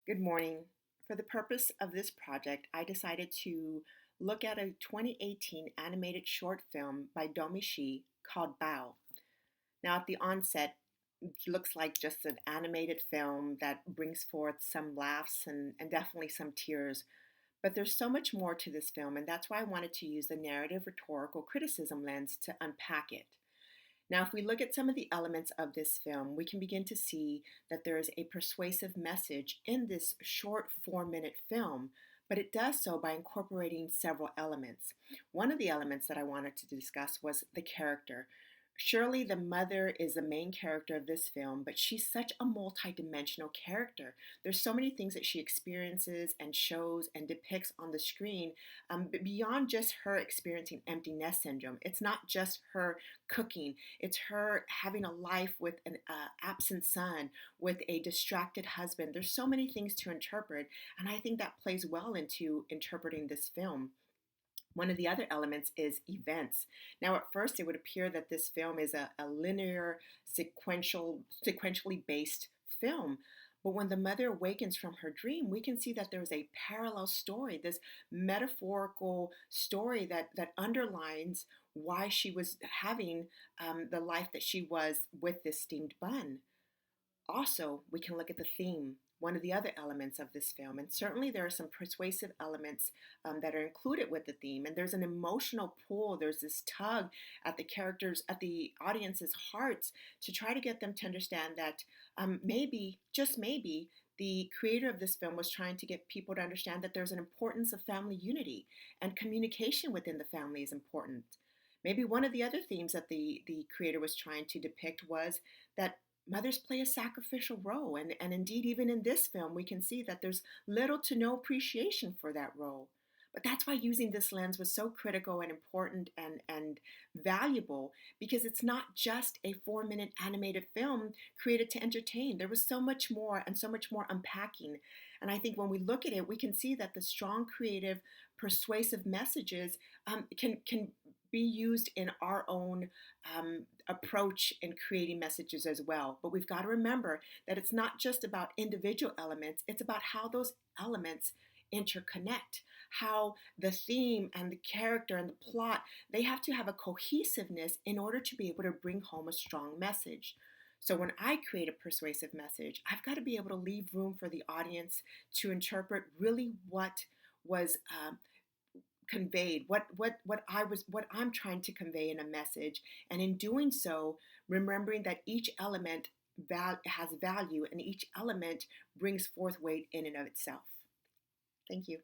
Good morning. For the purpose of this project, I decided to look at a 2018 animated short film by Domi Shi called Bao. Now, at the onset, it looks like just an animated film that brings forth some laughs and definitely some tears. But there's so much more to this film, and that's why I wanted to use the narrative rhetorical criticism lens to unpack it. Now, if we look at some of the elements of this film, we can begin to see that there is a persuasive message in this short 4-minute film, but it does so by incorporating several elements. One of the elements that I wanted to discuss was the character. Surely the mother is the main character of this film, but she's such a multidimensional character. There's so many things that she experiences and shows and depicts on the screen, beyond just her experiencing empty nest syndrome. It's not just her cooking. It's her having a life with an absent son, with a distracted husband. There's so many things to interpret, and I think that plays well into interpreting this film. One of the other elements is events. Now, at first, it would appear that this film is a linear, sequentially based film. But when the mother awakens from her dream, we can see that there's a parallel story, this metaphorical story that underlines why she was having the life that she was with this steamed bun. Also, we can look at the theme, one of the other elements of this film. And certainly there are some persuasive elements that are included with the theme. And there's an emotional pull, there's this tug at the characters, at the audience's hearts to try to get them to understand that maybe, just maybe, the creator of this film was trying to get people to understand that there's an importance of family unity and communication within the family is important. Maybe one of the other themes that the creator was trying to depict was that mothers play a sacrificial role. And indeed, even in this film, we can see that there's little to no appreciation for that role. But that's why using this lens was so critical and important and valuable because it's not just a 4-minute animated film created to entertain. There was so much more and so much more unpacking. And I think when we look at it, we can see that the strong, creative, persuasive messages can be used in our own approach in creating messages as well. But we've got to remember that it's not just about individual elements, it's about how those elements interconnect, how the theme and the character and the plot, they have to have a cohesiveness in order to be able to bring home a strong message. So when I create a persuasive message, I've got to be able to leave room for the audience to interpret really what was conveyed, what I'm trying to convey in a message, and in doing so, remembering that each element has value and each element brings forth weight in and of itself. Thank you.